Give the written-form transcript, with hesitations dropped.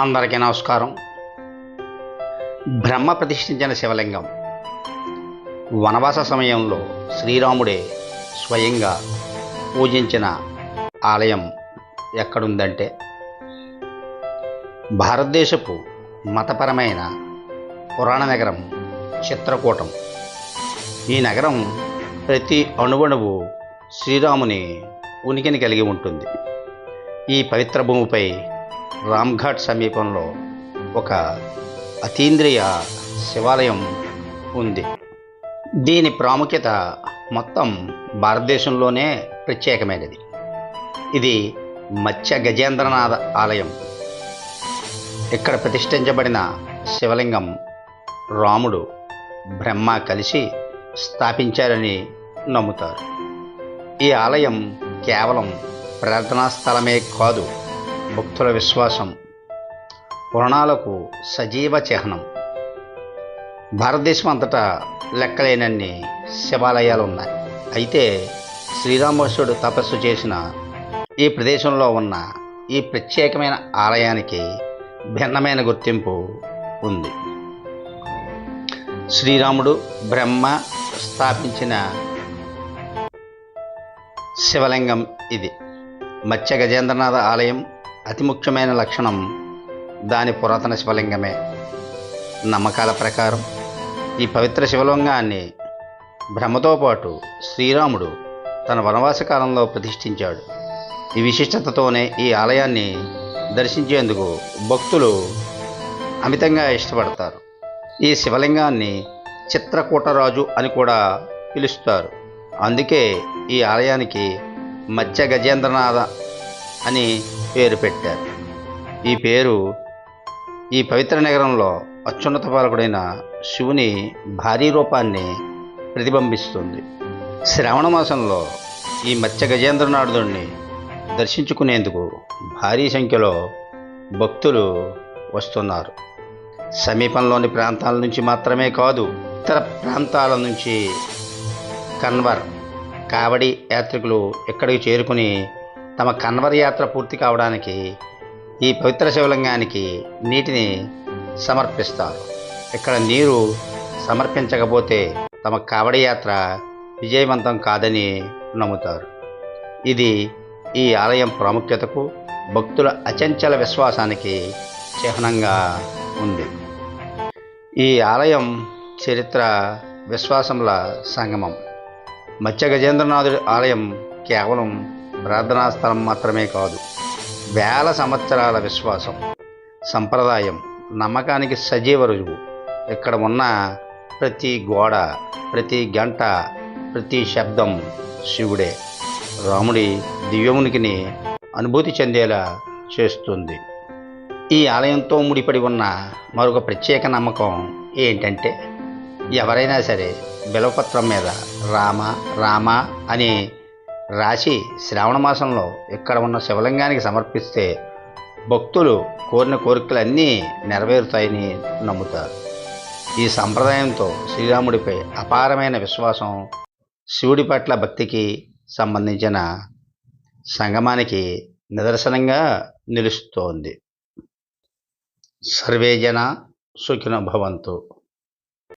అందరికీ నమస్కారం. బ్రహ్మ ప్రతిష్ఠించిన శివలింగం వనవాస సమయంలో శ్రీరాముడే స్వయంగా పూజించిన ఆలయం ఎక్కడుందంటే భారతదేశపు మతపరమైన పురాణ నగరం చిత్రకూటం. ఈ నగరం ప్రతి అణువణువు శ్రీరాముని ఉనికిని కలిగి ఉంటుంది. ఈ పవిత్ర భూమిపై రామ్ఘాట్ సమీపంలో ఒక అతీంద్రియ శివాలయం ఉంది. దీని ప్రాముఖ్యత మొత్తం భారతదేశంలోనే ప్రత్యేకమైనది. ఇది మత్స్య గజేంద్రనాథ ఆలయం. ఇక్కడ ప్రతిష్ఠించబడిన శివలింగం రాముడు బ్రహ్మ కలిసి స్థాపించారని నమ్ముతారు. ఈ ఆలయం కేవలం ప్రార్థనా స్థలమే కాదు, భక్తుల విశ్వాసం, పురాణాలకు సజీవ చిహ్నం. భారతదేశం అంతటా లెక్కలేనన్ని శివాలయాలు ఉన్నాయి. అయితే శ్రీరామకృష్ణుడు తపస్సు చేసిన ఈ ప్రదేశంలో ఉన్న ఈ ప్రత్యేకమైన ఆలయానికి భిన్నమైన గుర్తింపు ఉంది. శ్రీరాముడు బ్రహ్మ స్థాపించిన శివలింగం ఇది. మత్స్య గజేంద్రనాథ ఆలయం అతి ముఖ్యమైన లక్షణం దాని పురాతన శివలింగమే. నమ్మకాల ప్రకారం ఈ పవిత్ర శివలింగాన్ని బ్రహ్మతో పాటు శ్రీరాముడు తన వనవాస కాలంలో ప్రతిష్ఠించాడు. ఈ విశిష్టతతోనే ఈ ఆలయాన్ని దర్శించేందుకు భక్తులు అమితంగా ఇష్టపడతారు. ఈ శివలింగాన్ని చిత్రకూటరాజు అని కూడా పిలుస్తారు. అందుకే ఈ ఆలయానికి మత్స్య గజేంద్రనాథ అని పేరు పెట్టారు. ఈ పేరు ఈ పవిత్ర నగరంలో అత్యున్నత పాలకుడైన శివుని భారీ రూపాన్ని ప్రతిబింబిస్తుంది. శ్రావణ మాసంలో ఈ మత్స్య గజేంద్రనాథుడిని దర్శించుకునేందుకు భారీ సంఖ్యలో భక్తులు వస్తున్నారు. సమీపంలోని ప్రాంతాల నుంచి మాత్రమే కాదు, ఇతర ప్రాంతాల నుంచి కన్వర్ కావడి యాత్రికులు ఇక్కడికి చేరుకుని తమ కన్వర్ యాత్ర పూర్తి కావడానికి ఈ పవిత్ర శివలింగానికి నీటిని సమర్పిస్తారు. ఇక్కడ నీరు సమర్పించకపోతే తమ కావడి యాత్ర విజయవంతం కాదని నమ్ముతారు. ఇది ఈ ఆలయం ప్రాముఖ్యతకు, భక్తుల అచంచల విశ్వాసానికి చిహ్నంగా ఉంది. ఈ ఆలయం చరిత్ర, విశ్వాసముల సంగమం. మత్స్య గజేంద్రనాథుడి ఆలయం కేవలం ప్రార్థనా స్థలం మాత్రమే కాదు, వేల సంవత్సరాల విశ్వాసం, సంప్రదాయం, నమ్మకానికి సజీవ రుజువు. ఇక్కడ ఉన్న ప్రతి గోడ, ప్రతి గంట, ప్రతి శబ్దం శివుడే, రాముడి దివ్యమునికిని అనుభూతి చెందేలా చేస్తుంది. ఈ ఆలయంతో ముడిపడి ఉన్న మరొక ప్రత్యేక నమ్మకం ఏంటంటే ఎవరైనా సరే బిలవపత్రం మీద రామ రామ అని రాసి శ్రావణ మాసంలో ఇక్కడ ఉన్న శివలింగానికి సమర్పిస్తే భక్తులు కోరిన కోరికలన్నీ నెరవేరుతాయని నమ్ముతారు. ఈ సంప్రదాయంతో శ్రీరాముడిపై అపారమైన విశ్వాసం, శివుడి పట్ల భక్తికి సంబంధించిన సంగమానికి నిదర్శనంగా నిలుస్తోంది. సర్వే జన సుఖినో భవంతు.